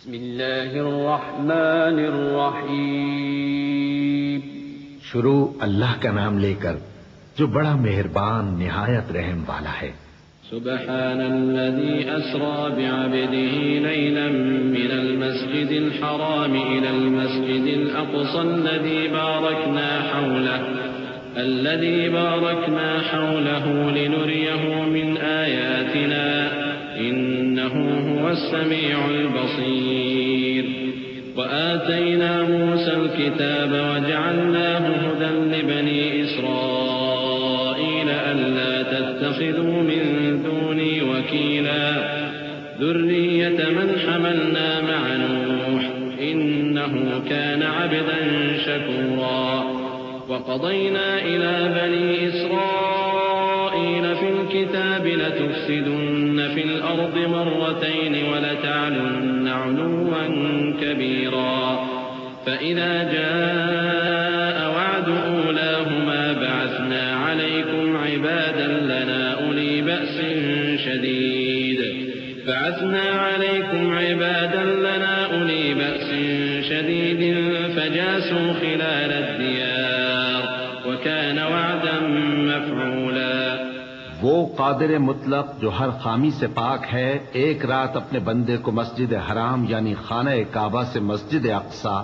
बिस्मिल्लाहिर्रहमानिर्रहीम। शुरू अल्लाह का नाम लेकर जो बड़ा मेहरबान निहायत रहम वाला है। सुब्हानल्लज़ी अस्रा बिअब्दिही लैलन मिनल मस्जिदिल हराम इलल मस्जिदिल अक़सा الذي باركنا حوله لنريه من آياتنا إنه هو السميع البصير وآتينا موسى الكتاب وجعلناه هدى لبني إسرائيل ألا تتخذوا من دوني وكيلا ذرية من حملنا مع نوح إنه كان عبدا شكورا وقضينا إلى بني إسرائيل في الكتاب لتفسدن في الأرض مرتين ولتعلن علوا كبيرا فإذا جاء وعد أولاهما بعثنا عليكم عبادا لنا أولي بأس شديد فجاسوا خلال الديار وكان وعدا मफ़ऊला। वो कादिर मुतलक जो हर खामी से पाक है, एक रात अपने बंदे को मस्जिद हराम यानी खाना काबा से मस्जिद अक्सा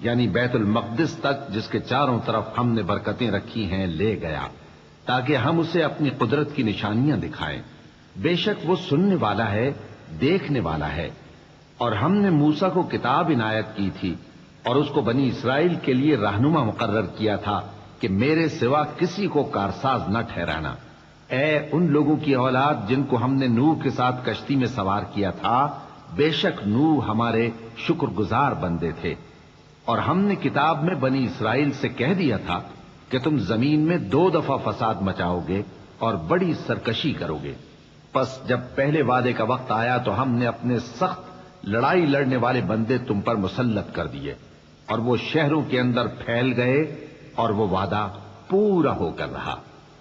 यानी बैतुल मक़दिस तक, जिसके चारों तरफ हमने बरकतें रखी हैं, ले गया ताकि हम उसे अपनी कुदरत की निशानियां दिखाएं। बेशक वो सुनने वाला है, देखने वाला है। और हमने मूसा को किताब इनायत की थी और उसको बनी इसराइल के लिए रहनुमा मुकर्रर किया था कि मेरे सिवा किसी को कारसाज न ठहराना। ऐ उन लोगों की औलाद जिनको हमने नूह के साथ कश्ती में सवार किया था, बेशक नूह हमारे शुक्रगुजार बंदे थे। और हमने किताब में बनी इसराइल से कह दिया था कि तुम जमीन में 2 दफा फसाद मचाओगे और बड़ी सरकशी करोगे। बस जब पहले वादे का वक्त आया तो हमने अपने सख्त लड़ाई लड़ने वाले बंदे तुम पर मुसल्लत कर दिए और वो शहरों के अंदर फैल गए और वो वादा पूरा होकर रहा।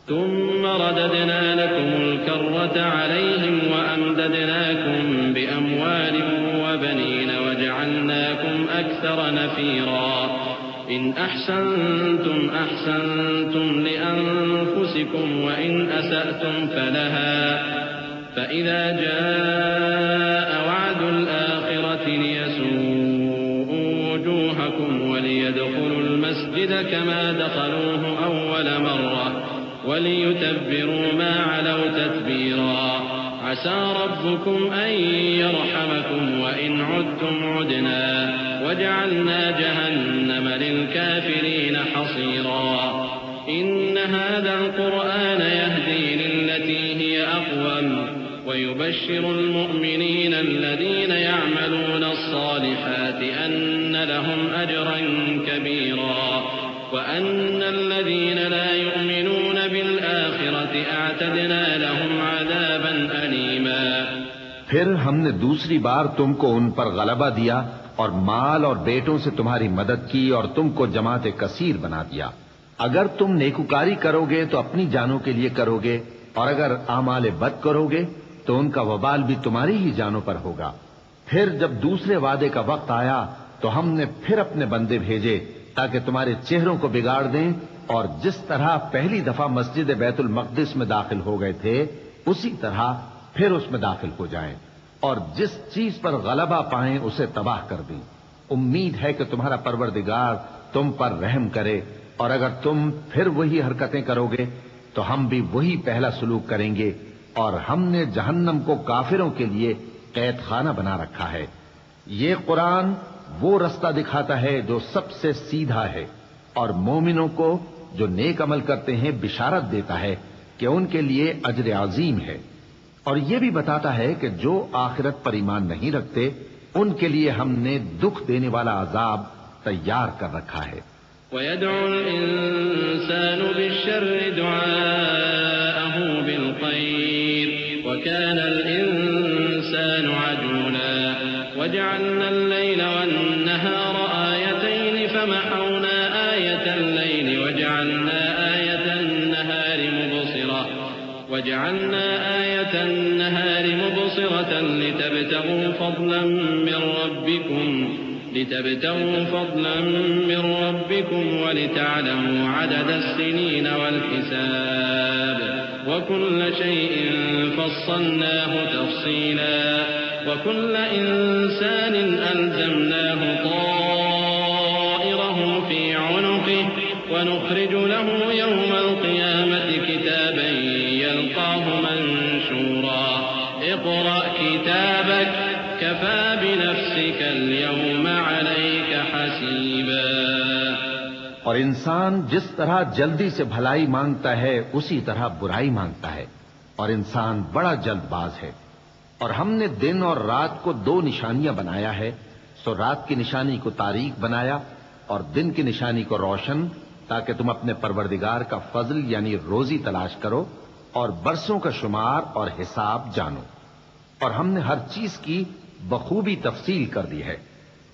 ثم رددنا لكم الكرة عليهم وأمددناكم بأموال وبنين وجعلناكم أكثر نفيرا إن أحسنتم أحسنتم لأنفسكم وإن أسأتم فلها فإذا جاء وعد الآخرة ليسوءوا وجوهكم وليدخلوا المسجد كما دخلوه أول مرة وليتبروا ما علوا تتبيرا عسى ربكم أن يرحمكم وإن عدتم عدنا وجعلنا جهنم للكافرين حصيرا إن هذا القرآن يهدي للتي هي أقوم ويبشر المؤمنين الذين يعملون الصالحات أن لهم أجرا كبيرا وأن الذين لا يؤمنون بالآخرة أعتدنا لهم عذابا أليما। फिर हमने दूसरी बार तुमको उन पर गलबा दिया और माल और बेटों से तुम्हारी मदद की और तुमको जमात कसीर बना दिया। अगर तुम नेकुकारी करोगे तो अपनी जानों के लिए करोगे और अगर आमाले बद करोगे तो उनका वबाल भी तुम्हारी ही जानों पर होगा। फिर जब दूसरे वादे का वक्त आया तो हमने फिर अपने बंदे भेजे ताकि तुम्हारे चेहरों को बिगाड़ दें और जिस तरह पहली दफा मस्जिद बैतुल मक़दिस में दाखिल हो गए थे उसी तरह फिर उसमें दाखिल हो जाएं और जिस चीज पर गलबा पाएं उसे तबाह कर दें। उम्मीद है कि तुम्हारा परवरदिगार तुम पर रहम करे और अगर तुम फिर वही हरकतें करोगे तो हम भी वही पहला सलूक करेंगे और हमने जहन्नम को काफिरों के लिए कैद खाना बना रखा है। ये कुरान वो रास्ता दिखाता है जो सबसे सीधा है और मोमिनों को जो नेक अमल करते हैं बिशारत देता है कि उनके लिए अजर अजीम है और ये भी बताता है कि जो आखिरत पर ईमान नहीं रखते उनके लिए हमने दुख देने वाला अजाब तैयार कर रखा है। ويدعو الإنسان بالشر دعاءه بالخير وكان الإنسان عجولا وجعلنا الليل والنهار آيتين فمحونا آية الليل وجعلنا آية النهار مبصرة لتبتغوا لتبتغوا فضلا من ربكم ولتعلموا عدد السنين والحساب وكل شيء فصلناه تفصيلا وكل إنسان ألزمناه طائره في عنقه ونخرج له يوم القيامة كتابا يلقاه منشورا اقرأ كتابك كفى بنفسك اليوم عليك حسيبا। और इंसान जिस तरह जल्दी से भलाई मांगता है उसी तरह बुराई मांगता है और इंसान बड़ा जल्दबाज है। और हमने दिन और रात को दो निशानियां बनाया है, सो रात की निशानी को तारीक बनाया और दिन की निशानी को रोशन, ताकि तुम अपने परवरदिगार का फजल यानी रोजी तलाश करो और बरसों का शुमार और हिसाब जानो। और हमने हर चीज की बखूबी तफसील कर दी है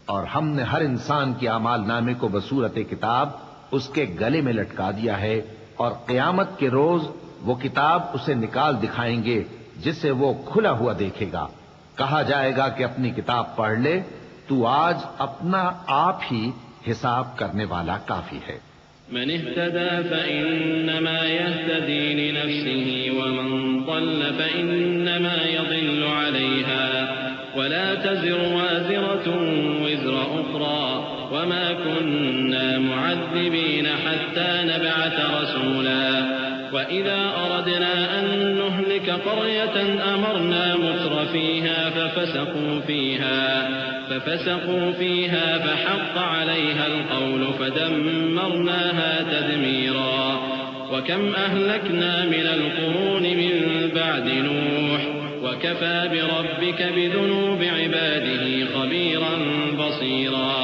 और हमने हर इंसान के आमाल नामे को बसूरत किताब उसके गले में लटका दिया है और क़यामत के रोज वो किताब उसे निकाल दिखाएंगे जिसे वो खुला हुआ देखेगा। कहा जाएगा कि अपनी किताब पढ़ ले, तू आज अपना आप ही हिसाब करने वाला काफी है। من اهتدى فإنما يهتدي لنفسه ومن ضل فإنما يضل عليها ولا تزر وازرة وزر أخرى وما كنا معذبين حتى نبعث رسولا وإذا أردنا أن نهلك قرية أمرنا مترفيها ففسقوا فيها فحق عليها القول فدمرناها تدميرا وكم أهلكنا من القرون من بعد نوح وكفى بربك بذنوب عباده خبيرا بصيرا।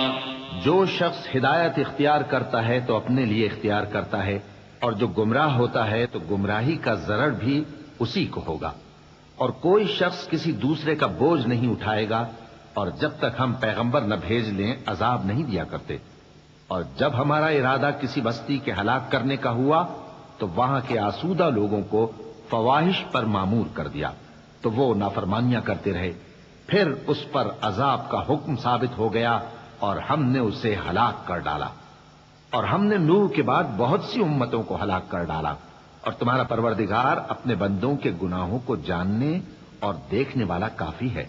जो शख्स हिदायत इख्तियार करता है तो अपने लिए इख्तियार करता है और जो गुमराह होता है तो गुमराही का जरर भी उसी को होगा। और कोई शख्स किसी दूसरे का बोझ नहीं उठाएगा और जब तक हम पैगंबर न भेज लें अजाब नहीं दिया करते। और जब हमारा इरादा किसी बस्ती के हलाक करने का हुआ तो वहां के आसूदा लोगों को फवाहिश पर मामूर कर दिया तो वो नाफरमानियां करते रहे। फिर उस पर अजाब का हुक्म साबित हो गया और हमने उसे हलाक कर डाला। और हमने नूह के बाद बहुत सी उम्मतों को हलाक कर डाला। और तुम्हारा परवरदिगार अपने बंदों के गुनाहों को जानने और देखने वाला काफी है।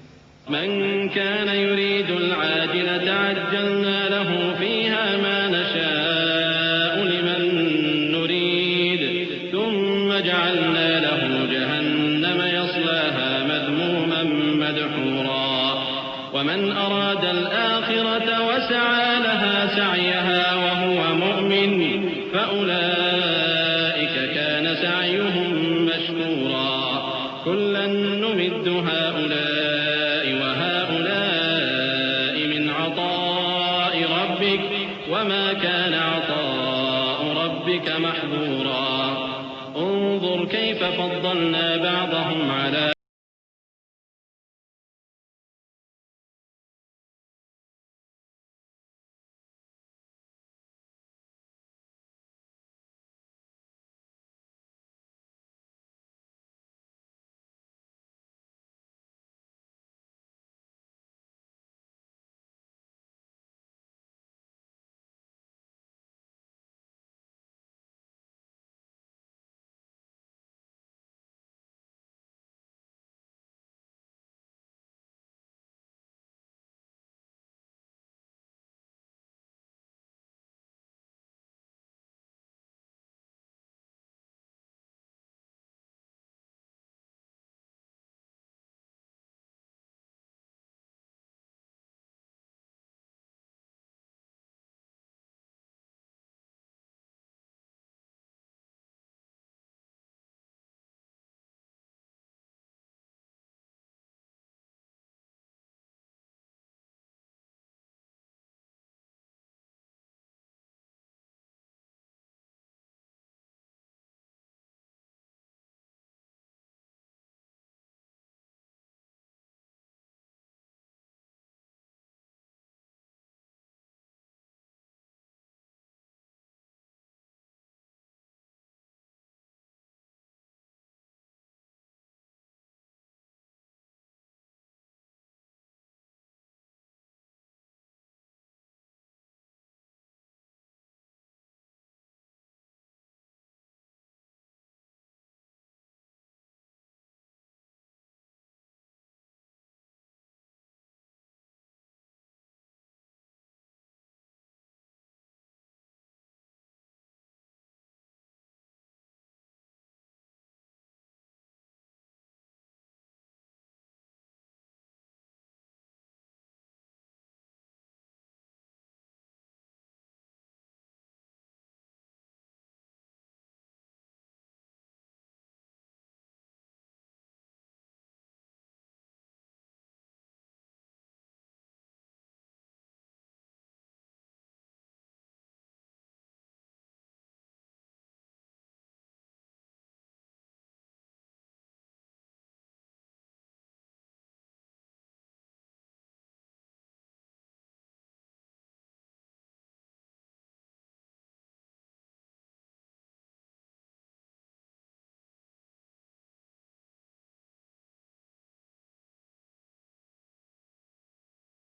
من كان يريد العاجلة عجلنا له فيها ما نشاء لمن نريد ثم جعلنا له جهنم يصلاها مذموما مدحورا ومن أراد الآخرة وسعى لها سعيها وهو مؤمن فأولئك كان سعيهم مشكورا كلا نمد هؤلاء وهؤلاء من عطاء ربك وما كان عطاء ربك محظورا انظر كيف فضلنا بعضهم على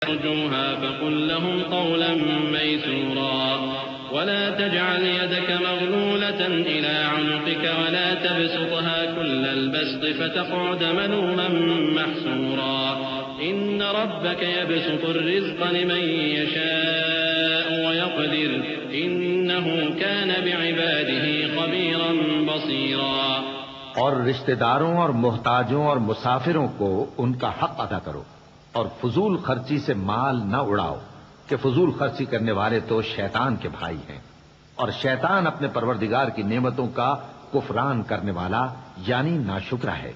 ارجوها فقل لهم قولا ميسورا ولا تجعل يدك مغلولة إلى عنقك ولا تبسطها كل البسط فتقعد ملوما محسورا إن ربك يبسط الرزق لمن يشاء ويقدر إنه كان بعباده خبيرا بصيرا। और रिश्तेदारों और मोहताजों और मुसाफिरों को उनका हक अदा करो और फजूल खर्ची से माल न उड़ाओ कि फजूल खर्ची करने वाले तो शैतान के भाई हैं और शैतान अपने परवरदिगार की नेमतों का कुफरान करने वाला यानी नाशुक्रा है।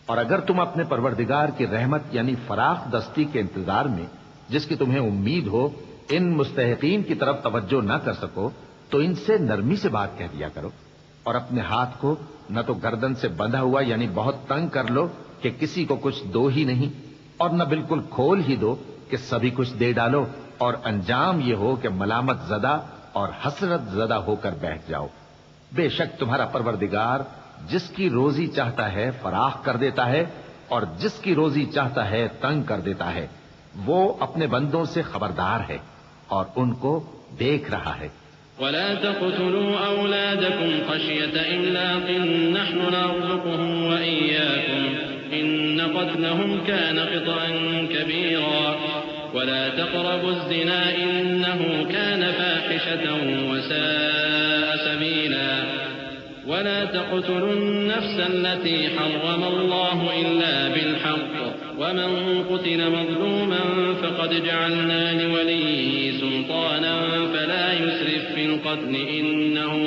और अगर तुम अपने परवरदिगार की रहमत यानी फराख दस्ती के इंतजार में जिसकी तुम्हें उम्मीद हो इन मुस्तहिकीन की तरफ तवज्जो न कर सको तो इनसे नरमी से बात कह दिया करो और अपने हाथ को न तो गर्दन से बंधा हुआ यानी बहुत तंग कर लो कि किसी को कुछ दो ही नहीं और न बिल्कुल खोल ही दो कि सभी कुछ दे डालो और अंजाम ये हो कि मलामत ज़दा और हसरत ज़दा होकर बैठ जाओ। बेशक तुम्हारा परवरदिगार जिसकी रोजी चाहता है फराख कर देता है और जिसकी रोजी चाहता है तंग कर देता है। वो अपने बंदों से खबरदार है और उनको देख रहा है। वला तक़्तुलू औलादकुम ख़श्यत इम्लाक़ नहनु नरज़ुक़ुहुम व इय्याकुम इन्न क़त्लहुम कान क़ित्अन कबीरा वला तक़रबु ज़िना इन्नहु कान फ़ाहिशतन व साअ सबीला वला तक़्तुलू अन्नफ्स अल्लती हर्रम अल्लाहु इल्ला बिलहक़्क़ वमन क़ुतिल मज़लूमन फ़क़द जअलना लिवलिय्यिही सुल्तानन फला युस्रिफ फ़िल क़त्ल इन्नहु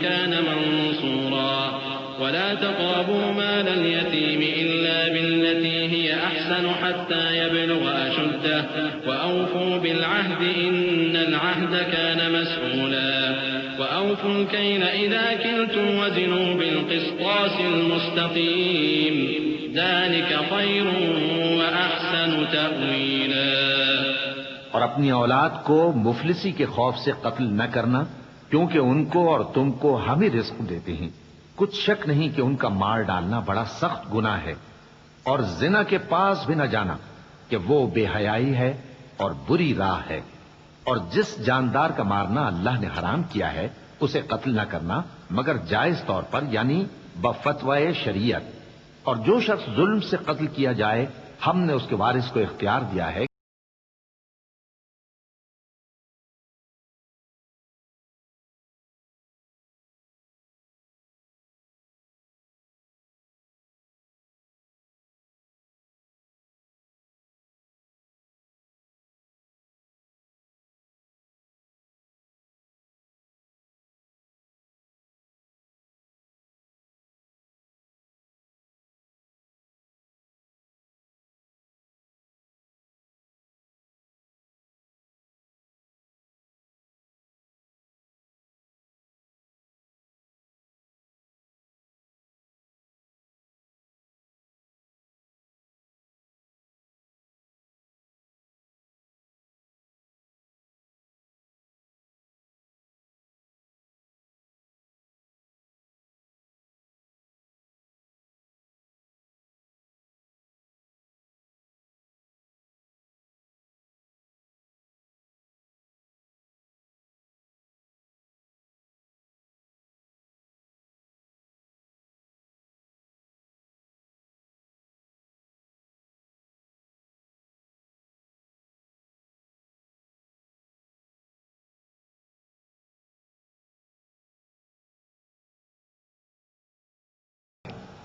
कान मंसूरा वला तक़रबू मालल यतीम इल्ला बिल्लती हिय अहसन हत्ता यबलुग अशुद्धह व औफू बिल अहद इन्नल अहद कान मस्ऊला व औफुल कैल इज़ा किल्तुम वज़िनू बिल क़िस्तासिल मुस्तक़ीम ज़ालिक ख़ैरुन व अहसनु तअवीला। और अपनी औलाद को मुफलिसी के खौफ से कत्ल न करना क्योंकि उनको और तुमको हम ही रिज़्क़ देते हैं। कुछ शक नहीं कि उनका मार डालना बड़ा सख्त गुनाह है और जिना के पास भी न जाना कि वो बेहयाई है और बुरी राह है। और जिस जानदार का मारना अल्लाह ने हराम किया है उसे कत्ल न करना मगर जायज तौर पर यानी बफतवाए शरीयत। और जो शख्स जुल्म से कत्ल किया जाए हमने उसके वारिस को इख्तियार दिया है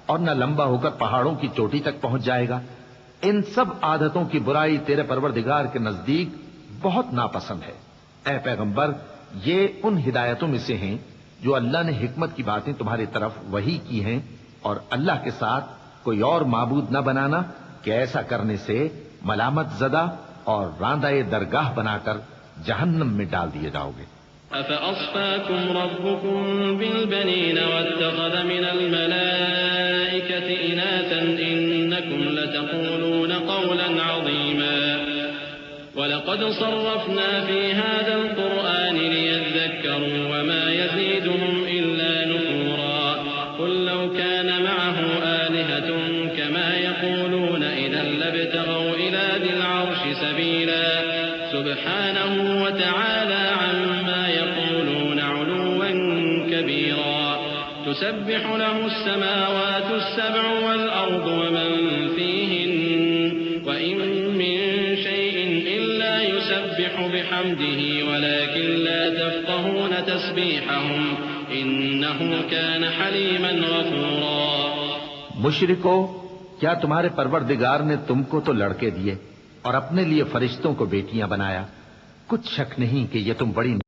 और न लंबा होकर पहाड़ों की चोटी तक पहुंच जाएगा। इन सब आदतों की बुराई तेरे परवरदिगार के नजदीक बहुत नापसंद है। ऐ पैगंबर, ये उन हिदायतों में से हैं जो अल्लाह ने हिकमत की बातें तुम्हारी तरफ वही की हैं और अल्लाह के साथ कोई और माबूद न बनाना कि ऐसा करने से मलामत ज़दा और रांदाए दरगाह बनाकर जहन्नम में डाल दिए जाओगे। अफ़अस्फ़ाकुम रब्बुकुम बिलबनीन वत्तख़ज़ मिनल मलाइकति इनासन इन्नकुम लतक़ूलून क़ौलन अज़ीमा वलक़द सर्रफ़ना फ़ी हाज़ल क़ुरआनि लियज़्ज़क्करू वमा यज़ीदुहुम इल्ला नुफ़ूरा क़ुल लौ कान मअहु आलिहतुन آلهة كما يقولون إذا لابتغوا إلى ذي العرش سبيلا سبحانه وتعالى عما يقولون علوا كبيرا تسبح له السماوات السبع والأرض ومن فيهن وإن من شيء إلا يسبح بحمده ولكن لا تفقهون تسبيحهم إنه كان حليما غفورا। मुशरिको, क्या तुम्हारे परवरदिगार ने तुमको तो लड़के दिए और अपने लिए फरिश्तों को बेटियां बनाया? कुछ शक नहीं कि ये तुम बड़ी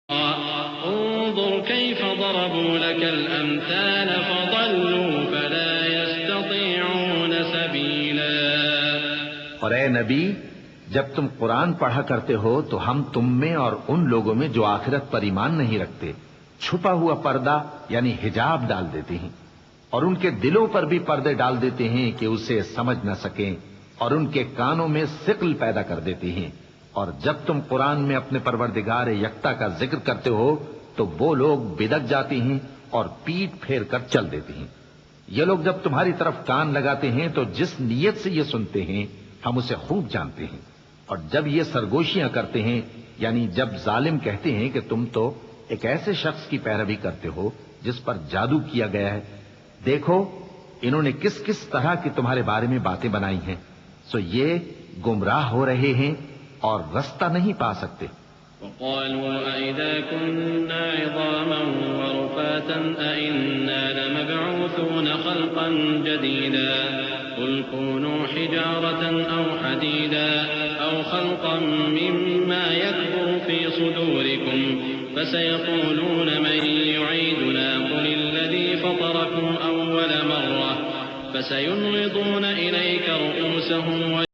انظر كيف ضربوا لك الأمثال فضلوا فلا يستطيعون سبيلا। और ए नबी, जब तुम कुरान पढ़ा करते हो तो हम तुम में और उन लोगों में जो आखिरत पर ईमान नहीं रखते छुपा हुआ पर्दा यानी हिजाब डाल देते हैं और उनके दिलों पर भी पर्दे डाल देते हैं कि उसे समझ न सकें और उनके कानों में सिक्ल पैदा कर देते हैं। और जब तुम कुरान में अपने परवरदिगार यक्ता का जिक्र करते हो तो वो लोग बिदक जाते हैं और पीठ फेर कर चल देते हैं। ये लोग जब तुम्हारी तरफ कान लगाते हैं तो जिस नीयत से ये सुनते हैं हम उसे खूब जानते हैं। और जब ये सरगोशियां करते हैं यानी जब जालिम कहते हैं कि तुम तो एक ऐसे शख्स की पैरवी करते हो जिस पर जादू किया गया है, देखो इन्होंने किस किस तरह की तुम्हारे बारे में बातें बनाई हैं, सो ये गुमराह हो रहे हैं और रास्ता नहीं पा सकते। وقالوا أئذا كنا عظاما ورفاتا أئنا لمبعوثون خلقا جديدا قل كونوا حجارة أو حديدا أو خلقا مما يكبر في صدوركم فسيقولون من يعيدنا قل الذي فطركم أول مرة فسينغضون إليك رؤوسهم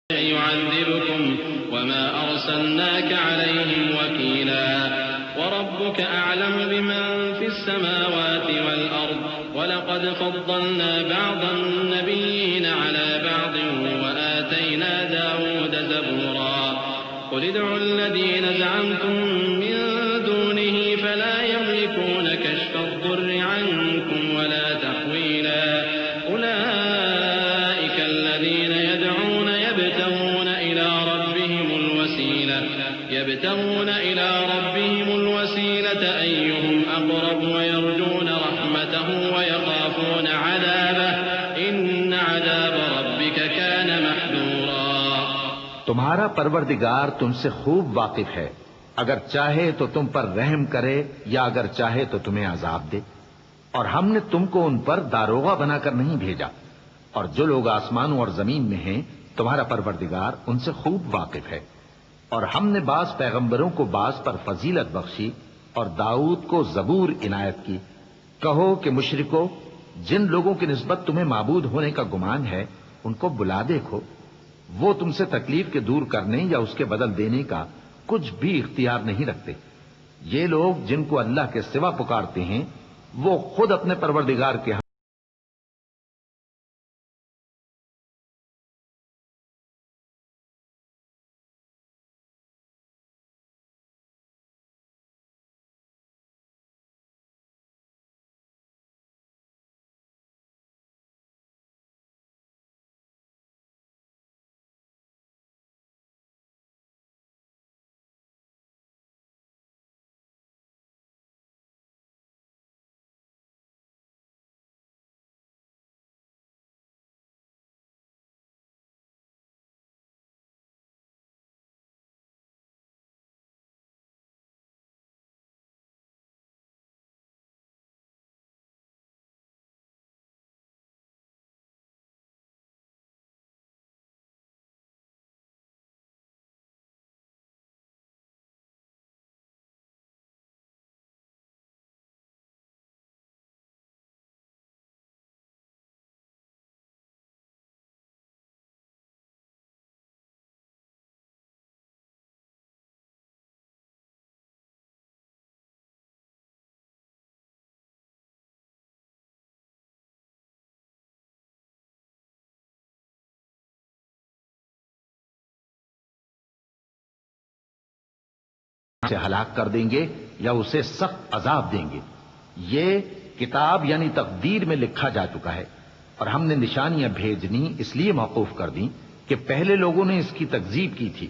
يعذبكم وما أرسلناك عليهم وكيلا وربك أعلم بمن في السماوات वलक़द फ़द्दलना बअज़न-नबिय्यीन अला बअज़ वआतैना दाऊद ज़बूरा क़ुल उदउल्लज़ीन ज़अमतुम मिन दूनिही फला यमलिकून कश्फ़-अज़-ज़ुर्रि अन्कुम वला तहवीला उलाइका अल्लज़ीन यदऊन يبتغون إلى ربهم الوسيلة أيهم أقرب ويرجون رحمته ويخافون عذابه إن عذاب ربك كان محذورا। तुम्हारा परवरदिगार तुमसे खूब वाकिफ है, अगर चाहे तो तुम पर रहम करे या अगर चाहे तो तुम्हें अजाब दे। और हमने तुमको उन पर दारोगा बनाकर नहीं भेजा, और जो लोग आसमानों और जमीन में हैं तुम्हारा परवरदिगार उनसे खूब वाकिफ है। और हमने बास पैगंबरों को बास पर फजीलत बख्शी और दाऊद को जबूर इनायत की। कहो कि मुशरिको, जिन लोगों की निस्बत तुम्हें माबूद होने का गुमान है उनको बुला देखो, वो तुमसे तकलीफ के दूर करने या उसके बदल देने का कुछ भी इख्तियार नहीं रखते। ये लोग जिनको अल्लाह के सिवा पुकारते हैं वो खुद अपने परवरदिगार के से हलाक कर देंगे या उसे सख्त अजाब देंगे। ये किताब यानी तकदीर में लिखा जा चुका है। और हमने निशानियां भेजनी इसलिए मौकूफ कर दी कि पहले लोगों ने इसकी तकजीब की थी।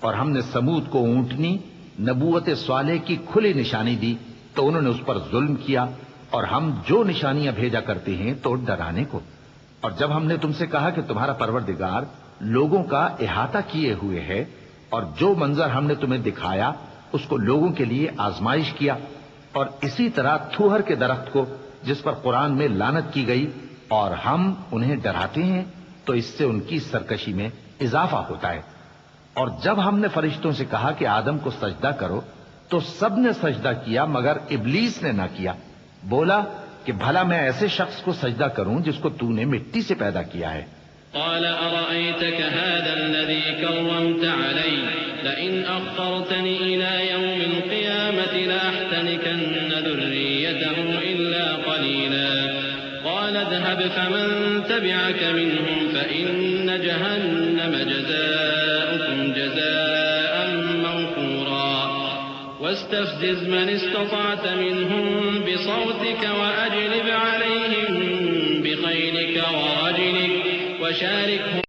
और हमने समूद को ऊंटनी नबूवत स्वाले की खुली निशानी दी तो उन्होंने उस पर जुल्म किया। और हम जो निशानियां भेजा करते हैं तो डराने को। और जब हमने तुमसे कहा कि तुम्हारा परवरदिगार लोगों का इहाता किए हुए है और जो मंजर हमने तुम्हें दिखाया उसको लोगों के लिए आजमाइश किया, और इसी तरह थूहर के दरख्त को जिस पर कुरान में लानत की गई, और हम उन्हें डराते हैं तो इससे उनकी सरकशी में इजाफा होता है। और जब हमने फरिश्तों से कहा कि आदम को सजदा करो तो सबने सजदा किया मगर इब्लीस ने ना किया। बोला कि भला मैं ऐसे शख्स को सजदा करूं जिसको तूने मिट्टी से पैदा किया है। قال أرأيتك هذا الذي كرمت علي لئن أخرتني إلى يوم القيامة لأحتنكن ذريته إلا قليلا قال اذهب فمن تبعك منهم فإن جهنم جزاؤكم جزاء موفورا واستفزز من استطعت منهم بصوتك وأجلب عليهم بخيلك ورجلك وشاركهم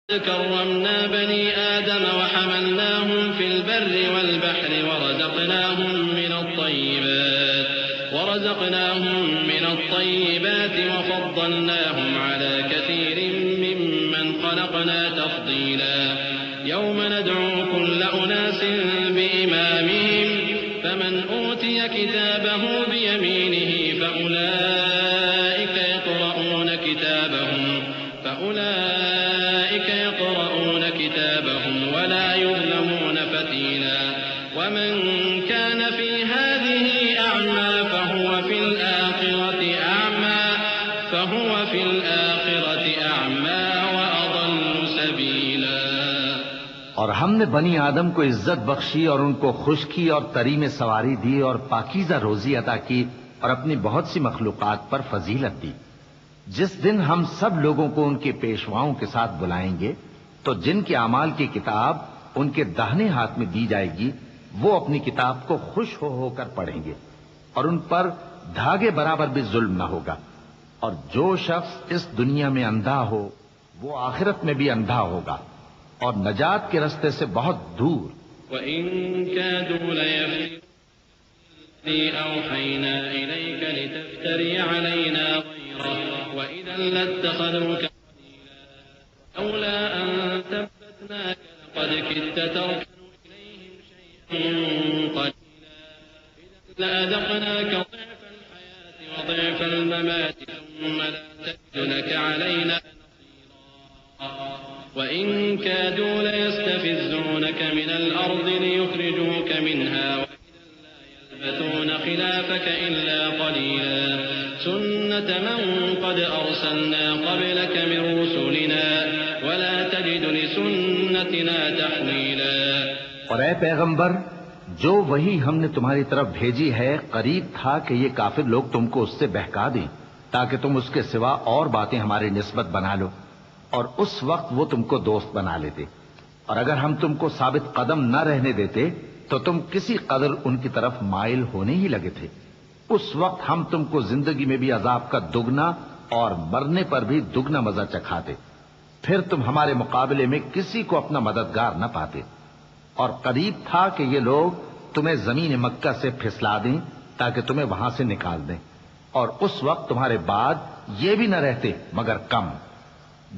كرمنا بني آدم وحملناهم في البر والبحر ورزقناهم من الطيبات وفضلناهم على كثير ممن خلقنا تفضيلا يوم ندعو كل أناس بإمامهم فمن أوتي كتابه بيمينه فأولئك يقرؤون كتابهم ولا يظلمون فتيلا ومن كان في هذه أعمى فهو في الآخرة أعمى وأضل سبيلا। और हमने बनी आदम को इज्जत बख्शी और उनको खुशकी और तरी में सवारी दी और पाकीज़ा रोजी अता की और अपनी बहुत सी मखलूकात पर फजीलत दी। जिस दिन हम सब लोगों को उनके पेशवाओं के साथ बुलाएंगे तो जिनके अमाल की किताब उनके दाहिने हाथ में दी जाएगी वो अपनी किताब को खुश हो होकर पढ़ेंगे और उन पर धागे बराबर भी जुल्म न होगा। और जो शख्स इस दुनिया में अंधा हो वो आखिरत में भी अंधा होगा और नजात के रास्ते से बहुत दूर। वइन कादू लयफ्तिनूनका औहैना इलैका लितफ्तरी अलैना गैरह वइदन लत्तखदूका लौला अन थब्बतनाका लक़द किदत तर्कनु इलैहिम शैअन क़लीला इदन लअज़क़नाका ضعف الحياة وضعف الممات ثم لا تجد لك علينا وإن كادوا ليستفزونك من الأرض ليخرجوك منها وإذا لا يلبثون خلافك إلا قليلا سنة من قد أرسلنا قبلك من رسلنا ولا تجد لسنتنا تحويلا। और ऐ पैगंबर जो वही हमने तुम्हारी तरफ भेजी है करीब था कि ये काफिर लोग तुमको उससे बहका दें ताकि तुम उसके सिवा और बातें हमारी निस्बत बना लो और उस वक्त वो तुमको दोस्त बना लेते। और अगर हम तुमको साबित कदम न रहने देते तो तुम किसी कदर उनकी तरफ माइल होने ही लगे थे। उस वक्त हम तुमको जिंदगी में भी अजाब का दुगना और मरने पर भी दुगना मजा चखाते। फिर तुम हमारे मुकाबले में किसी को अपना मददगार न पाते। और करीब था कि ये लोग तुम्हें जमीन मक्का से फिसला दें ताकि तुम्हें वहां से निकाल दें और उस वक्त तुम्हारे बाद ये भी न रहते मगर कम।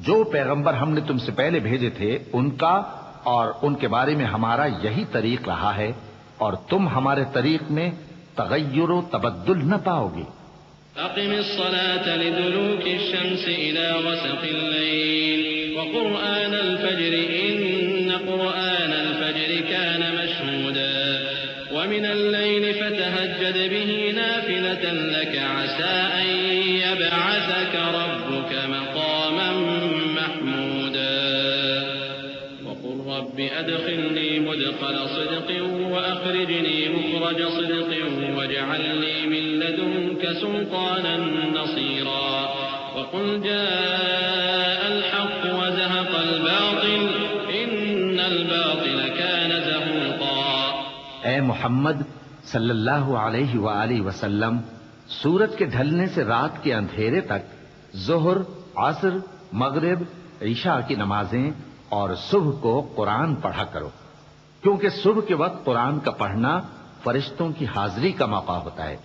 जो पैगंबर हमने तुमसे पहले भेजे थे उनका और उनके बारे में हमारा यही तरीक रहा है और तुम हमारे तरीक में तगय्युर व तबद्दुल न पाओगे। अक़िमिस्सलात लिदुलूकिश्शम्सि इला ग़सक़िल लैल व क़ुरआनल फ़ज्रि इन्न क़ुरआनल फ़ज्रि कान मशहूदा व मिनल लैलि फ़तहज्जद बिही नाफ़िलतन लक असा अन यबअसक रब्बुक मक़ामन महमूदा व क़ुल रब्बि अदख़िलनी मुदख़ल सिद्क़िन व अख़रिजनी मुख़रज सिद्क़िन वजअल ली मिन लदुनक सुल्तानन नसीरा व क़ुल जाअल हक़्क़ु व ज़हक़ल बातिल इन्नल बातिल कान ज़हूक़ा। ऐ मोहम्मद सल्लल्लाहु अलैहि व आलिहि वसल्लम सूरज के ढलने से रात के अंधेरे तक ज़ोहर, असर, मगरिब, ईशा की नमाजें और सुबह को कुरान पढ़ा करो क्योंकि सुबह के वक्त कुरान का पढ़ना फरिश्तों की हाजिरी का मौका होता है।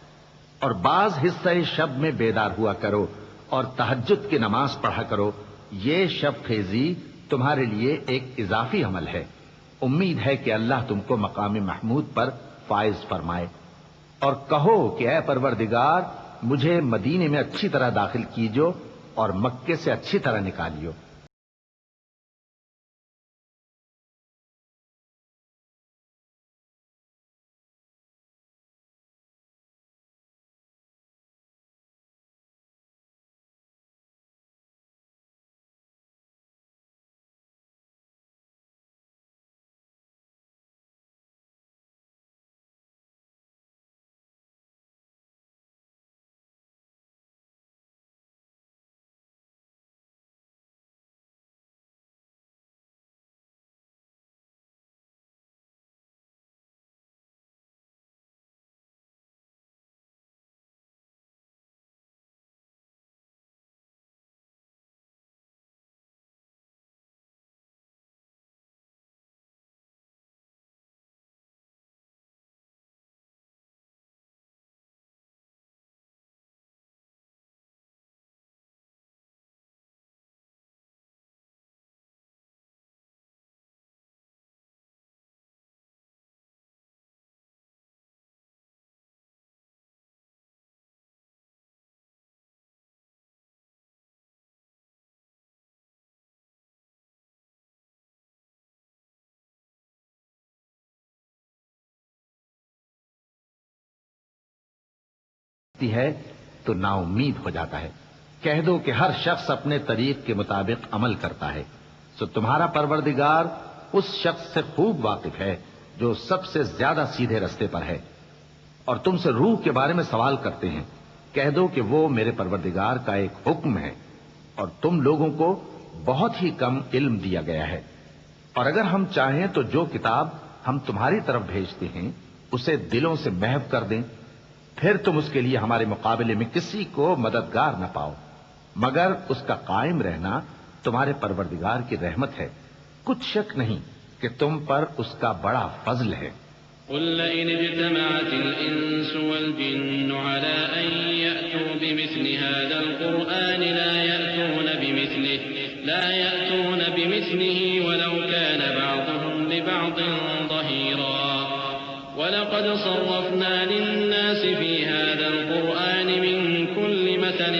और बाज हिस्से शब में बेदार हुआ करो और तहज्जुद की नमाज पढ़ा करो। ये शब खेजी तुम्हारे लिए एक इजाफी अमल है। उम्मीद है कि अल्लाह तुमको मकाम महमूद पर फाइज फरमाए। और कहो कि ऐ परवरदिगार मुझे मदीने में अच्छी तरह दाखिल कीजो और मक्के से अच्छी तरह निकालियो। है तो नाउम्मीद हो जाता है। कह दो कि हर शख्स अपने तरीक के मुताबिक अमल करता है, सो तुम्हारा परवरदिगार उस शख्स से खूब वाकिफ है जो सबसे ज्यादा सीधे रास्ते पर है। और तुमसे रूह के बारे में सवाल करते हैं, कह दो कि वो मेरे परवरदिगार का एक हुक्म है और तुम लोगों को बहुत ही कम इल्म दिया गया है। और अगर हम चाहें तो जो किताब हम तुम्हारी तरफ भेजते हैं उसे दिलों से महव कर दें, फिर तुम उसके लिए हमारे मुकाबले में किसी को मददगार न पाओ, मगर उसका कायम रहना तुम्हारे परवरदिगार की रहमत है। कुछ शक नहीं कि तुम पर उसका बड़ा फजल है। قل لئن اجتمعت الإنس والجن على أن يأتوا بمثل هذا القرآن لا يأتون بمثله ولو كان بعضهم لبعض ظهيرا ولقد صرفنا للناس في هذا القرآن من كل مثل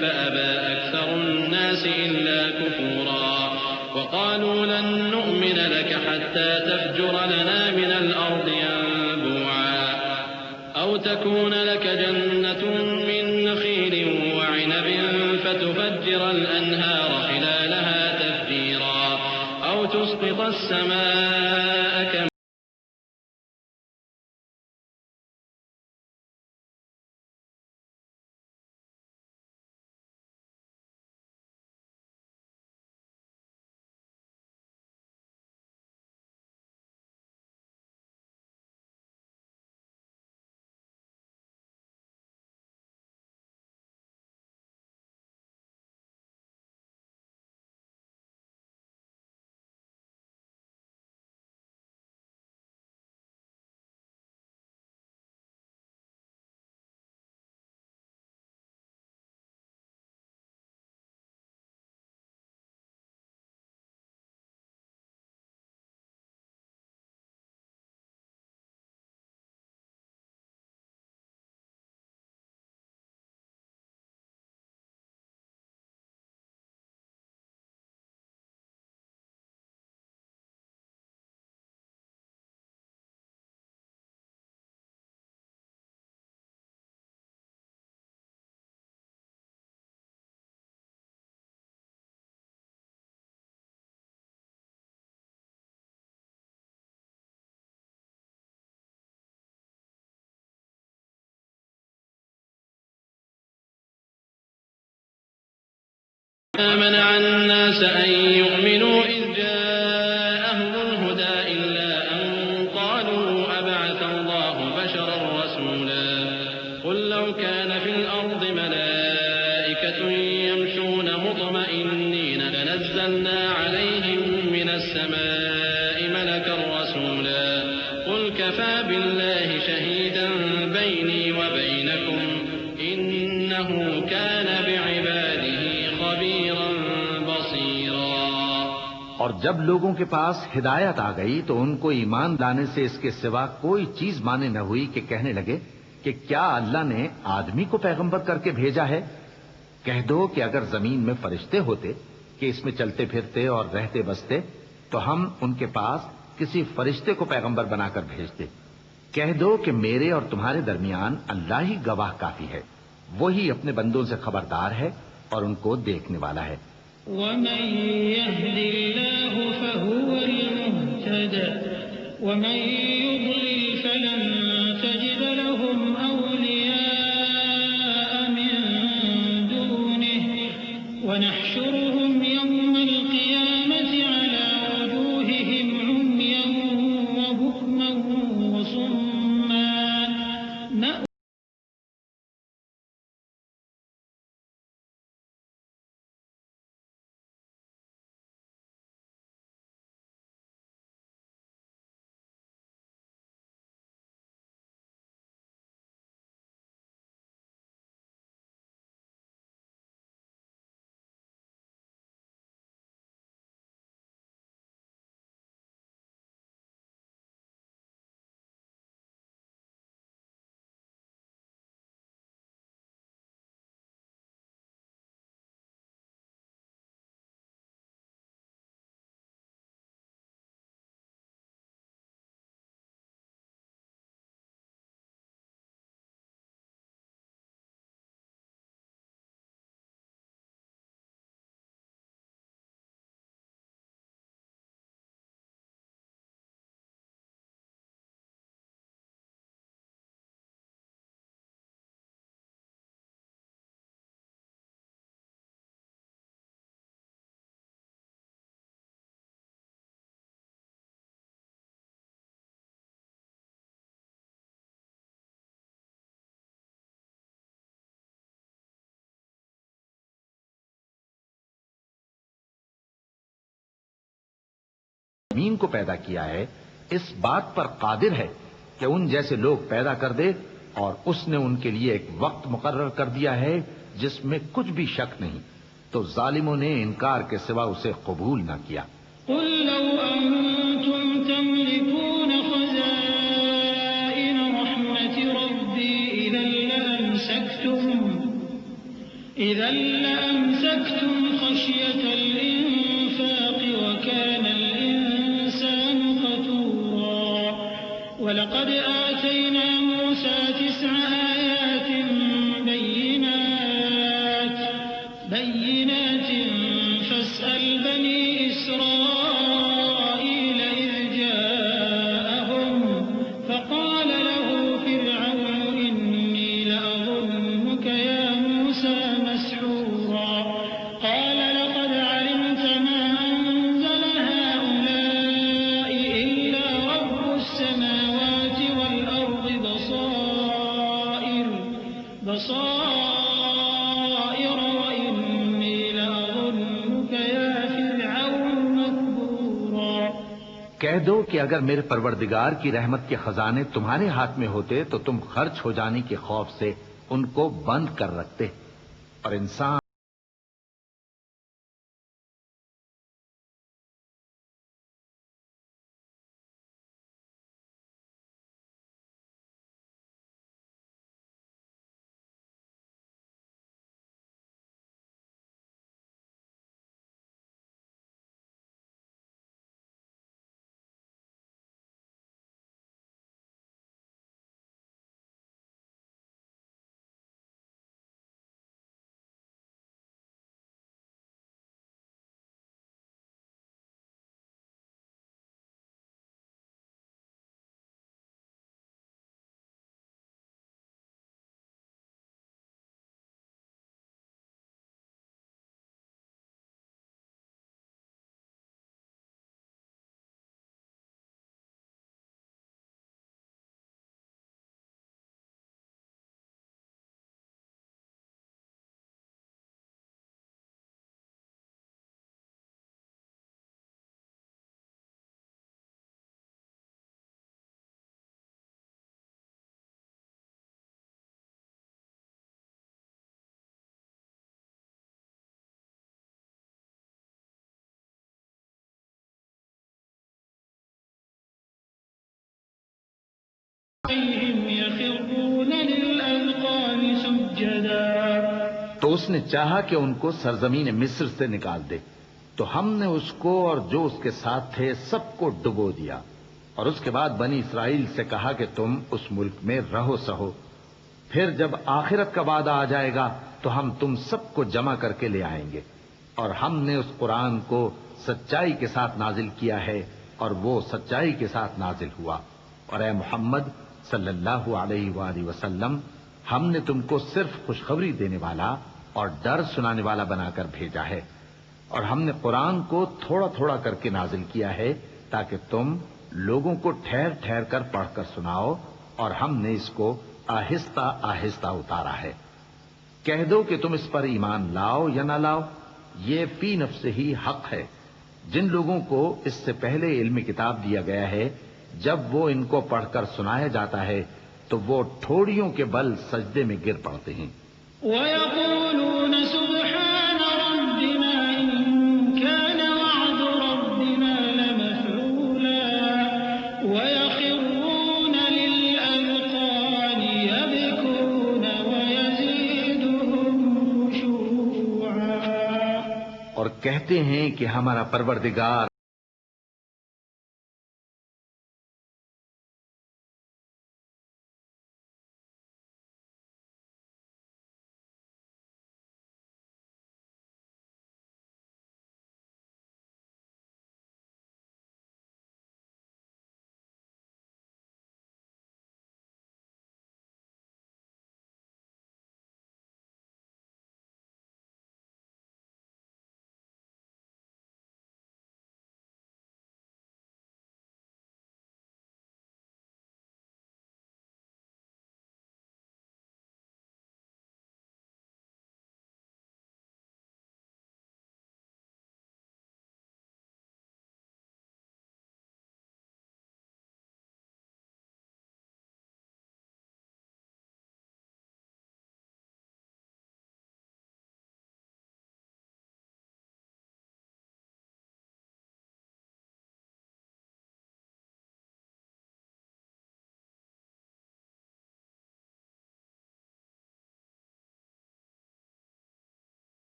فأبى أكثر الناس إلا كفورا وقالوا لن نؤمن لك حتى تفجر لنا من الأرض ينبوعا أو تكون لك جنة من نخيل وعنب فتفجر الأنهار خلالها تفجيرا أو تسقط السماء كما منع الناس أن يؤمنوا إذ جاءهم الهدى إلا أن قالوا أبعث الله بشرا رسولا قل لو كان في الأرض ملائكة يمشون مطمئنين لنزلنا عليهم من السماء ملكا رسولا قل كفى بالله شهيدا بيني وبينكم إنه كان بعباده خبيرا بصيرا। और जब लोगों के पास हिदायत आ गई तो उनको ईमान लाने से इसके सिवा कोई चीज माने न हुई कि कहने लगे कि क्या अल्लाह ने आदमी को पैगंबर करके भेजा है। कह दो कि अगर जमीन में फरिश्ते होते कि इसमें चलते फिरते और रहते बसते तो हम उनके पास किसी फरिश्ते को पैगंबर बनाकर भेजते। कह दो कि मेरे और तुम्हारे दरमियान अल्लाह ही गवाह काफी है, वही अपने बंदों से खबरदार है और उनको देखने वाला है। वमन यहदिल्लाहु फहुवल मुहतद वमन युضलिल फलन तजिद लहुम औलिया मिन दूनिहि वनहशुरुहुम यौमल क़ियामति अला वजूहिहिम उम्यन व बुकमन व सुम्मा जमीन को पैदा किया है, इस बात पर कादिर है कि उन जैसे लोग पैदा कर दे, और उसने उनके लिए एक वक्त मुकर्रर कर दिया है जिसमें कुछ भी शक नहीं। तो जालिमों ने इनकार के सिवा उसे कबूल न किया। वलक़द आतैना मूसा तिस्अ आयातिन बय्यिनातिन फस्अल बनी इस्राईल इज़ जाअहुम फ़क़ाल लहू फ़िरअौनु इन्नी लअज़ुन्नुक या मूसा मस्हूरा क़ाल लक़द अलिमत मा अनज़ल हाउलाइ इल्ला रब्बुस समावाति वल अर्दि बसाइर व इन्नी लअज़ुन्नुक या फ़िरअौनु मस्हूरा। कह दो कि अगर मेरे परवरदिगार की रहमत के खजाने तुम्हारे हाथ में होते तो तुम खर्च हो जाने के खौफ से उनको बंद कर रखते। और इंसान तो उसने चाहा कि उनको सरजमीन मिस्र से निकाल दे, तो हमने उसको और जो उसके साथ थे सबको डुबो दिया। और उसके बाद बनी इसराइल से कहा कि तुम उस मुल्क में रहो सहो, फिर जब आखिरत का वादा आ जाएगा तो हम तुम सबको जमा करके ले आएंगे। और हमने उस कुरान को सच्चाई के साथ नाजिल किया है, और वो सच्चाई के साथ नाजिल हुआ। और ए मोहम्मद सल्लल्लाहु अलैहि वसल्लम, हमने तुमको सिर्फ खुशखबरी देने वाला और डर सुनाने वाला बनाकर भेजा है। और हमने कुरान को थोड़ा थोड़ा करके नाजिल किया है ताकि तुम लोगों को ठहर ठहर कर पढ़कर सुनाओ, और हमने इसको आहिस्ता आहिस्ता उतारा है। कह दो कि तुम इस पर ईमान लाओ या ना लाओ, ये फी नफ्से ही हक है। जिन लोगों को इससे पहले इल्म किताब दिया गया है, जब वो इनको पढ़कर सुनाया जाता है तो वो ठोड़ियों के बल सजदे में गिर पड़ते हैं। वयक़ूलून सुब्हान रब्बिना इन कान वअद रब्बिना लमफ़ऊला वयख़िरून लिलअज़क़ान यबकून वयज़ीदुहुम खुशूआ। और कहते हैं कि हमारा परवरदिगार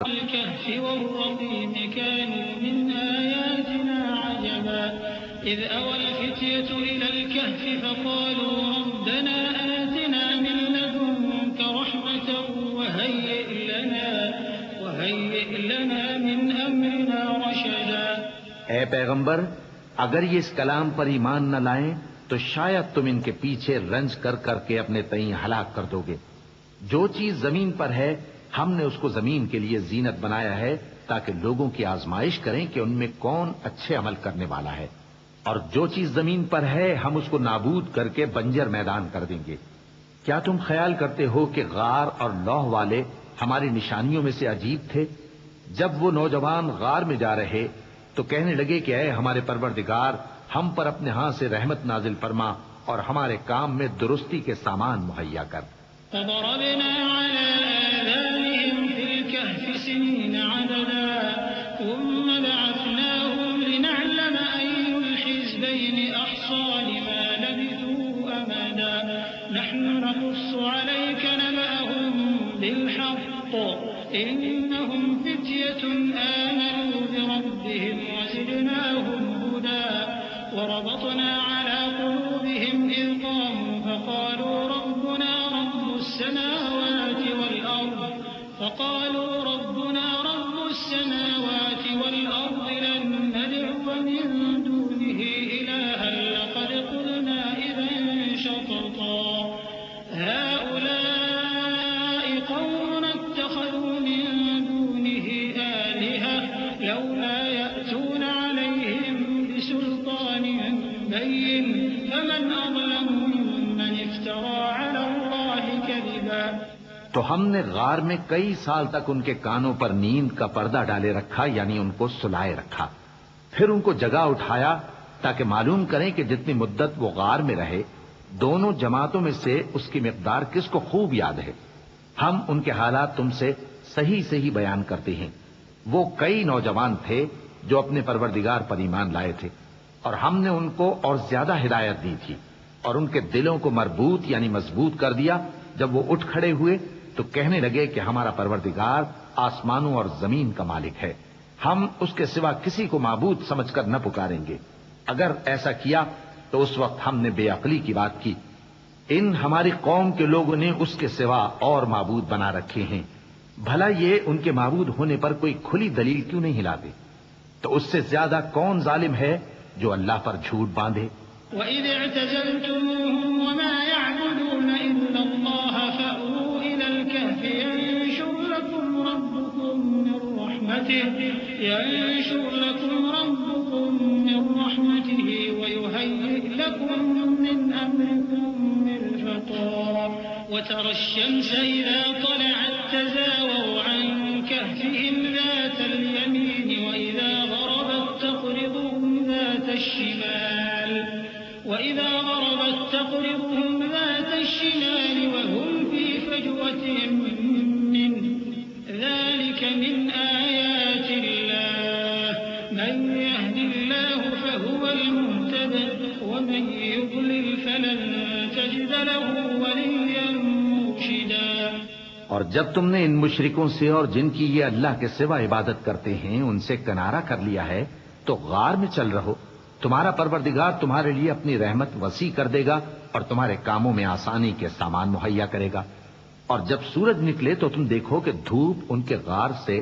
الكهف والرقيم كانوا من آياتنا عجبا إذ أوى الفتية إلى الكهف فقالوا ربنا آتنا من لدنك رحمة وهيئ لنا من أمرنا رشدا। ए पैगंबर, अगर ये इस कलाम पर ईमान न लाएं तो शायद तुम इनके पीछे रंज कर करके अपने तई हलाक कर दोगे। जो चीज जमीन पर है हमने उसको जमीन के लिए जीनत बनाया है ताकि लोगों की आजमाइश करें कि उनमें कौन अच्छे अमल करने वाला है, और जो चीज जमीन पर है हम उसको नाबूद करके बंजर मैदान कर देंगे। क्या तुम ख्याल करते हो कि गार और लौह वाले हमारी निशानियों में से अजीब थे? जब वो नौजवान गार में जा रहे तो कहने लगे कि ऐ हमारे परवरदिगार, हम पर अपने हाथ से रहमत नाजिल फरमा और हमारे काम में दुरुस्ती के सामान मुहैया कर। فضربنا على آذانهم في الكهف سنين عددا ثم بعثناهم لنعلم أي الحزبين أحصى لما لبثوا أمدا نحن نقص عليك نبأهم بالحق إنهم فتية آمنوا بربهم وزدناهم هدى وربطنا على قلوبهم إذ قاموا فقالوا ربنا رب السماوات والأرض لن ندعو من دونه إلها لقد قلنا إذا شططا هؤلاء قوم اتخذوا من دونه آلهة لولا يأتون عليهم بسلطان بين فمن أظلم ممن افترى على الله كذبا। तो हमने गार में कई साल तक उनके कानों पर नींद का पर्दा डाले रखा, यानी उनको सुलाए रखा। फिर उनको जगा उठाया ताकि मालूम करें कि जितनी मुद्दत वो गार में रहे दोनों जमातों में से उसकी मिकदार किसको खूब याद है। हम उनके हालात तुमसे सही सही बयान करते हैं। वो कई नौजवान थे जो अपने परवरदिगार पर ईमान लाए थे और हमने उनको और ज्यादा हिदायत दी थी और उनके दिलों को मरबूत यानी मजबूत कर दिया। जब वो उठ खड़े हुए तो कहने लगे कि हमारा परवरदिगार आसमानों और जमीन का मालिक है, हम उसके सिवा किसी को माबूद समझकर न पुकारेंगे। अगर ऐसा किया तो उस वक्त हमने बेअक्ली की बात की। इन हमारी कौम के लोगों ने उसके सिवा और माबूद बना रखे हैं। भला ये उनके माबूद होने पर कोई खुली दलील क्यों नहीं हिलाते? तो उससे ज्यादा कौन जालिम है जो अल्लाह पर झूठ बांधे। وإذ اعتزلتموهم وما يعبدون إلا الله فأووا إلى الكهف ينشر لكم ربكم من رحمته ويهيئ لكم من أمركم مرفقا وترى الشمس إذا طلعت تزاور عن كهفهم ذات اليمين وإذا غربت تقرضهم ذات الشمال وهم في فجوة منه ذلك من آيات الله من يهد الله فهو المهتد ومن يضلل فلن تجد له وليا مرشدا। और जब तुमने इन मुशरिकों से और जिनकी ये अल्लाह के सिवा इबादत करते हैं उनसे किनारा कर लिया है तो गार में चल रहो। तुम्हारा परवरदिगार तुम्हारे लिए अपनी रहमत वसी कर देगा और तुम्हारे कामों में आसानी के सामान मुहैया करेगा। और जब सूरज निकले तो तुम देखो कि धूप उनके गार से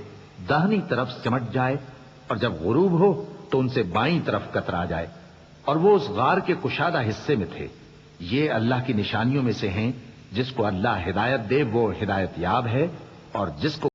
दाहिनी तरफ सिमट जाए और जब गुरूब हो तो उनसे बाईं तरफ कतरा जाए और वो उस गार के कुशादा हिस्से में थे। ये अल्लाह की निशानियों में से हैं। जिसको अल्लाह हिदायत दे वो हिदायत याब है और जिसको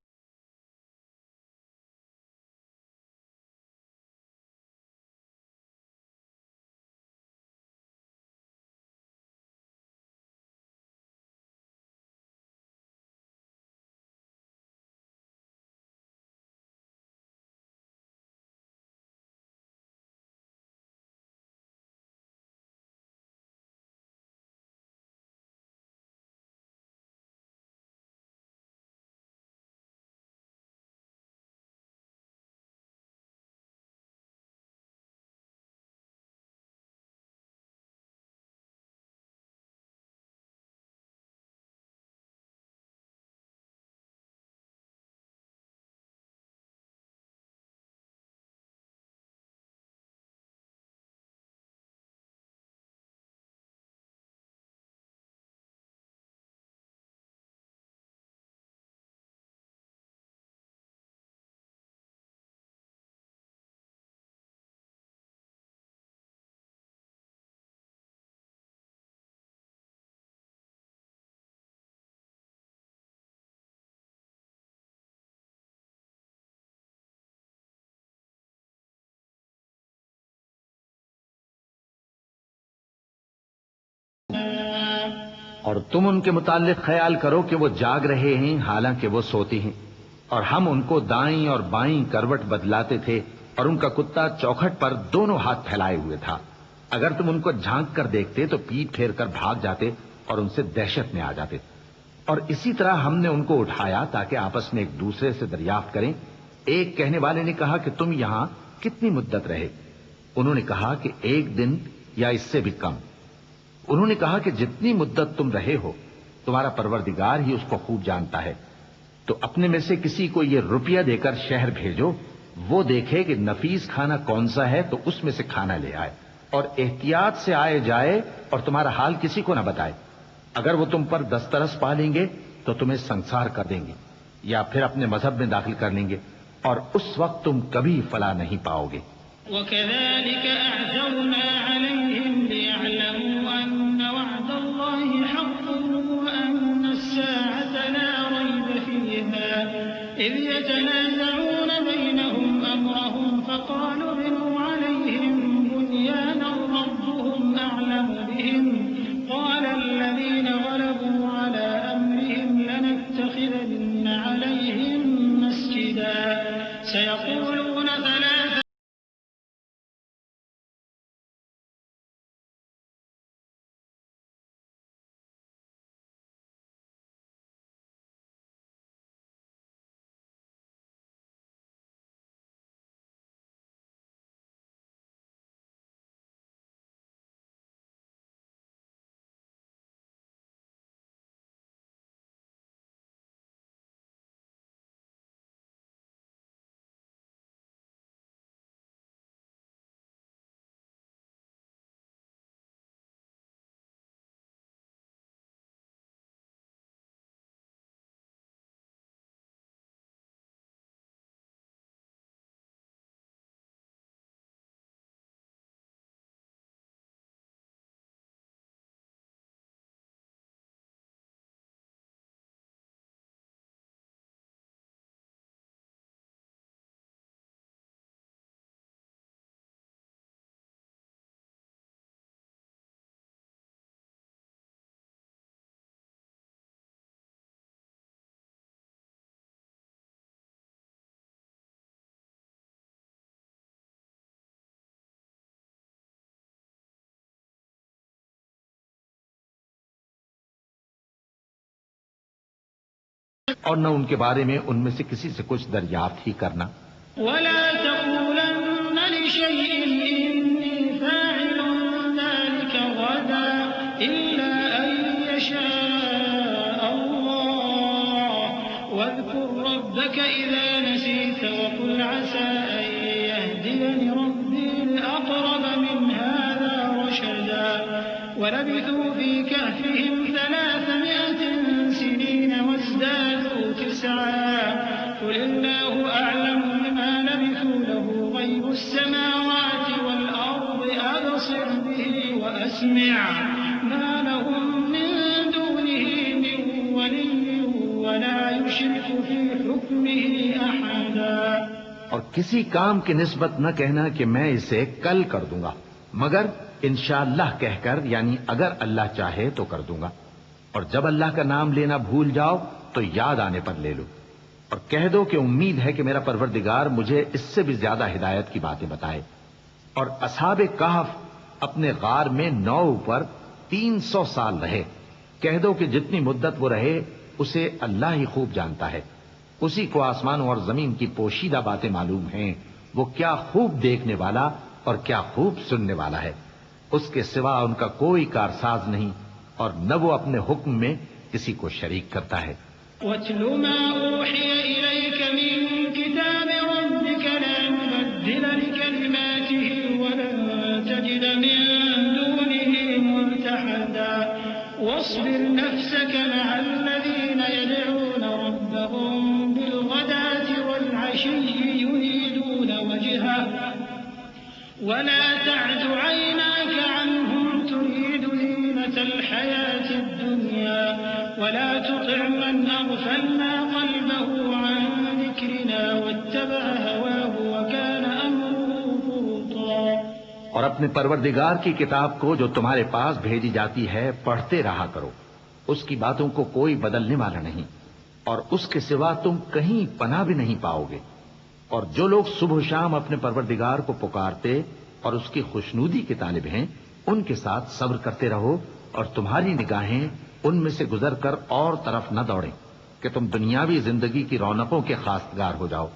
और तुम उनके मुताल्लिक ख्याल करो कि वो जाग रहे हैं हालांकि वो सोते हैं, और हम उनको दाईं और बाईं करवट बदलाते थे और उनका कुत्ता चौखट पर दोनों हाथ फैलाए हुए था। अगर तुम उनको झांक कर देखते तो पीठ फेर कर भाग जाते और उनसे दहशत में आ जाते। और इसी तरह हमने उनको उठाया ताकि आपस में एक दूसरे से दरियाफ्त करें। एक कहने वाले ने कहा कि तुम यहां कितनी मुद्दत रहे? उन्होंने कहा कि 1 दिन या इससे भी कम। उन्होंने कहा कि जितनी मुद्दत तुम रहे हो तुम्हारा परवरदिगार ही उसको खूब जानता है। तो अपने में से किसी को ये रुपया देकर शहर भेजो, वो देखे कि नफीस खाना कौन सा है तो उसमें से खाना ले आए, और एहतियात से आए जाए और तुम्हारा हाल किसी को न बताए। अगर वो तुम पर दस्तरस पा लेंगे तो तुम्हें संसार कर देंगे या फिर अपने मजहब में दाखिल कर लेंगे, और उस वक्त तुम कभी फला नहीं पाओगे। वकज़ालिक अअज़रना अलैहिम लियअलमू अन्न वअदल्लाहि हक़्क़ुन व अन्न अस्साअत ला रैब फ़ीहा इज़ यतनाज़ऊन बैनहुम अमरहुम फ़क़ालू इब्नू अलैहिम बुन्यानन रब्बुहुम अअलमु बिहिम क़ाल अल्लज़ीना ग़लबू अला अम्रिहिम लनत्तख़िज़न्न अलैहिम मस्जिदा सयक़ूलून थलाथा। और न उनके बारे में उनमें से किसी से कुछ दरियाफ्त ही करना। वला तक़ूलन्न लिशैइन इन्नी फ़ाइलुन ज़ालिका गदा इल्ला अन यशाअ अल्लाह वज़्कुर रब्बक इज़ा नसीत वक़ुल असा अन यहदियनि रब्बी लिअक़रब मिन हाज़ा रशदा वलबिथू फ़ी कहफ़िहिम 300 सिनीन वज़्दादू 9 قل الله أعلم بما لبثوا له غيب السماوات والأرض أبصر به وأسمع ما لهم من دونه من ولي ولا يشرك في حكمه أحدا। और किसी काम की निस्बत न कहना कि मैं इसे कल कर दूंगा, मगर इंशाअल्लाह कहकर, यानी अगर अल्लाह चाहे तो कर दूंगा। और जब अल्लाह का नाम लेना भूल जाओ तो याद आने पर ले लो, और कह दो कि उम्मीद है कि मेरा परवरदिगार मुझे इससे भी ज्यादा हिदायत की बातें बताए। और असहाबे कहफ अपने गार में 9 ऊपर 300 साल रहे। कह दो कि जितनी मुद्दत वो रहे उसे अल्लाह ही खूब जानता है। उसी को आसमानों और जमीन की पोशीदा बातें मालूम हैं। वो क्या खूब देखने वाला और क्या खूब सुनने वाला है। उसके सिवा उनका कोई कारसाज नहीं, और न वो अपने हुक्म में किसी को शरीक करता है। वत्लु मा ऊहिय इलैक मिन किताब रब्बिक ला मुबद्दिल लिकलिमातिही वलन तजिद मिन दूनिही मुल्तहदा वस्बिर नफ्सक मअल लज़ीना यदऊन रब्बहुम बिलगदाति वल्अशिय्यि युरीदून वजहह वला तअद ऐनाक अन्हुम तुरीदु ज़ीनतल हयातिद दुनिया वला तुतिअ मन अग़फलना क़ल्बहु अन ज़िक्रिना वत्तबअ हवाहु वकान अम्रुहु फ़ुरुता। और अपने परवरदिगार की किताब को जो तुम्हारे पास भेजी जाती है पढ़ते रहा करो, उसकी बातों को कोई बदलने वाला नहीं, और उसके सिवा तुम कहीं पनाह भी नहीं पाओगे। और जो लोग सुबह शाम अपने परवरदिगार को पुकारते और उसकी खुशनूदी के तालिब हैं, उनके साथ सब्र करते रहो, और तुम्हारी निगाहें उनमें से गुजर कर और तरफ न दौड़ें कि तुम दुनियावी जिंदगी की रौनकों के खासगार हो जाओ।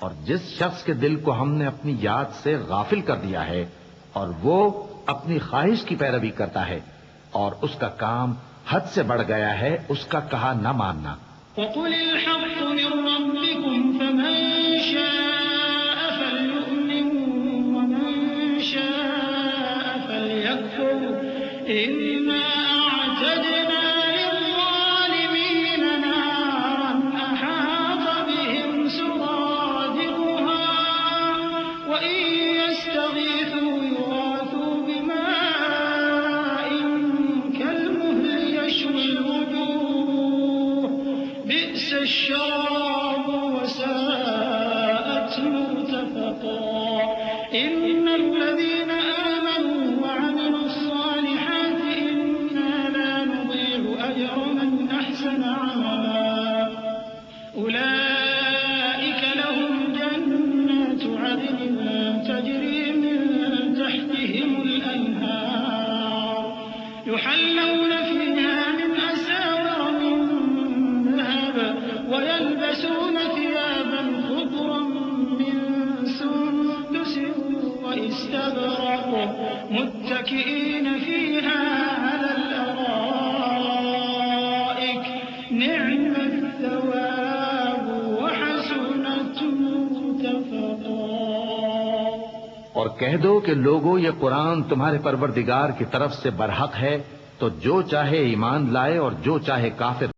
और जिस शख्स के दिल को हमने अपनी याद से गाफिल कर दिया है और वो अपनी ख्वाहिश की पैरवी करता है और उसका काम हद से बढ़ गया है, उसका कहा न मानना। वक़ुलिल हक़्क़ु मिन रब्बिकुम फमन शाअ फलयु'मिन वमन शाअ फलयकफुर इन्ना अ'तदना लिज़्ज़ालिमीन नारन अहात बिहिम सुरादिक़ुहा व इन यस्तगीथू युगाथू बिमाइन कल्मुहलि यशविल वुजूह बि'स الشراب وساءت مرتفقا إن الذين آمنوا وعملوا الصالحات إنا لا نضيع أجر من أحسن عملا أولئك لهم جنات عدن تجري من تحتهم الأنهار يحلون فيها من أساور من ذهب ويلبسون ثيابا خضرا من سندس واستبرق متكئين فيها على الأرائك نعم الثواب وحسنت مرتفقا। और कह दो कि लोगों, ये कुरान तुम्हारे परवरदिगार की तरफ से बरहक है, तो जो चाहे ईमान लाए और जो चाहे काफिर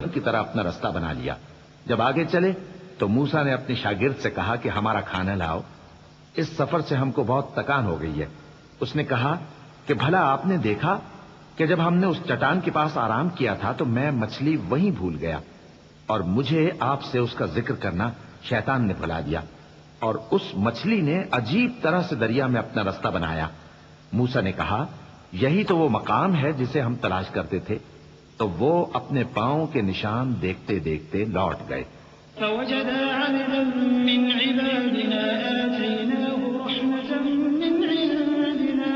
की तरह अपना रास्ता बना लिया। जब आगे चले तो मूसा ने अपने शागिर्द से कहा कि हमारा खाना लाओ, इस सफर से हमको बहुत थकान हो गई है। उसने कहा कि भला आपने देखा कि जब हमने उस चट्टान के पास आराम किया था तो मैं मछली वहीं भूल गया और मुझे आपसे उसका जिक्र करना शैतान ने भुला दिया और उस मछली ने अजीब तरह से दरिया में अपना रास्ता बनाया। मूसा ने कहा, यही तो वो मकाम है जिसे हम तलाश करते थे। तो वो अपने पांव के निशान देखते देखते लौट गए। فوجدا عبدا من عبادنا آتيناه رحمة من عندنا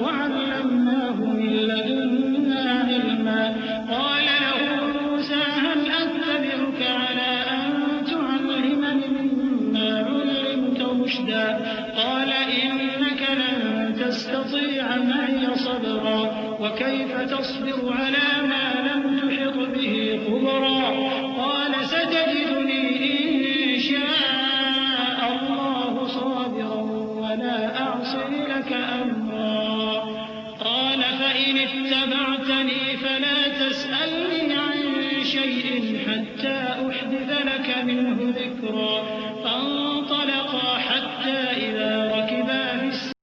وعلمناه من لدنا علما قال له موسى هل أتبعك على أن تعلمني مما علمت رشدا قال إنك لن تستطيع معي صبرا وكيف تصبر على ما لم تحط به خبرا قال ستجدني إن شاء الله صابرا ولا أعصي لك أمرا قال فإن اتبعتني فلا تسألني عن شيء حتى أحدث لك منه ذكرا فانطلقا حتى إذا ركبا في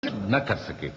न कर सके।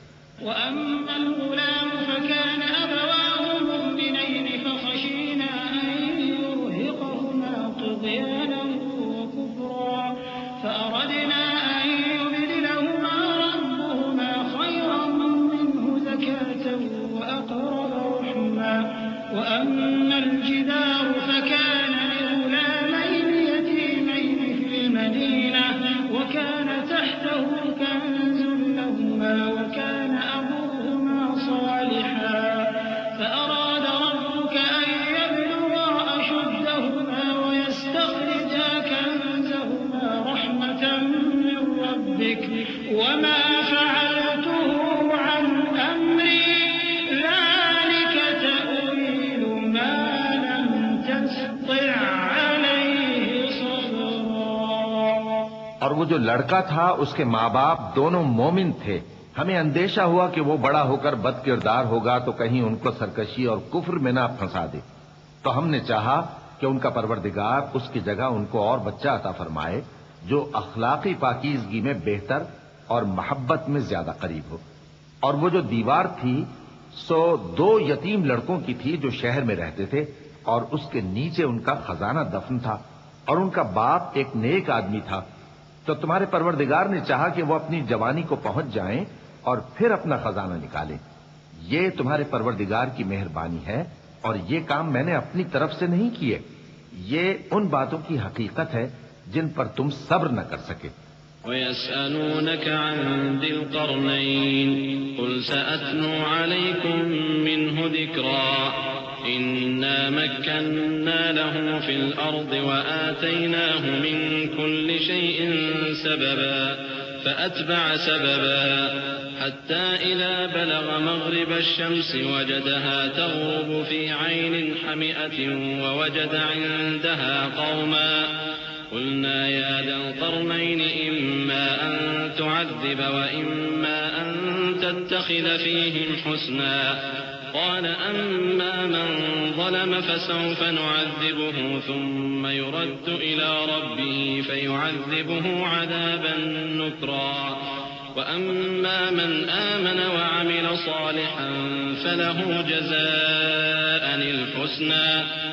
और वो जो लड़का था उसके माँ बाप दोनों मोमिन थे। हमें अंदेशा हुआ कि वो बड़ा होकर बदकिरदार होगा तो कहीं उनको सरकशी और कुफ्र में ना फंसा दे, तो हमने चाहा कि उनका परवरदिगार उसकी जगह उनको और बच्चा अता फरमाए जो अखलाकी पाकीज़गी में बेहतर और मोहब्बत में ज्यादा करीब हो। और वो जो दीवार थी सो 2 यतीम लड़कों की थी जो शहर में रहते थे, और उसके नीचे उनका खजाना दफन था, और उनका बाप एक नेक आदमी था। तो तुम्हारे परवरदिगार ने चाहा कि वो अपनी जवानी को पहुंच जाएं और फिर अपना खजाना निकालें। ये तुम्हारे परवरदिगार की मेहरबानी है, और ये काम मैंने अपनी तरफ से नहीं किए। ये उन बातों की हकीकत है जिन पर तुम सब्र न कर सके। वयस्अलूनक अन दिल क़रनैन क़ुल सअत्लू अलैकुम मिन्हु ज़िक्रा इन्ना मक्कन्ना लहु फ़िल अर्ज़ि व आतैनाहु मिन कुल्लि शैइन सबबा फ़अत्बअ सबबा हत्ता इज़ा बलग़ मग़रिब अश-शम्स वजदहा तग़रुबु फ़ी ऐनिन हमिअतिन व वजद इंदहा क़ौमा क़ुलना या ज़ल क़रनैन इम्मा अन तुअज़्ज़िब व इम्मा अन तत्तख़िज़ फ़ीहिम हुस्ना क़ाल अम्मा मन ज़लम फसौफ़ नुअज़्ज़िबुहु थुम्म युरद्दु इला रब्बिही फ़युअज़्ज़िबुहु अज़ाबन नुक्रा व अम्मा मन आमन व अमिल सालिहन फलहु जज़ाअनिल हुस्ना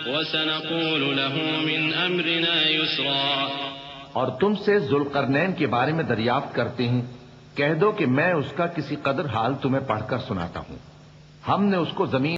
व सनक़ूलु लहु मिन अम्रिना युस्रा। और तुमसे ज़ुल्क़रनैन के बारे में दरियाफ्त करते हैं, कह दो कि मैं उसका किसी कदर हाल तुम्हें पढ़कर सुनाता हूँ। हमने उसको जमीन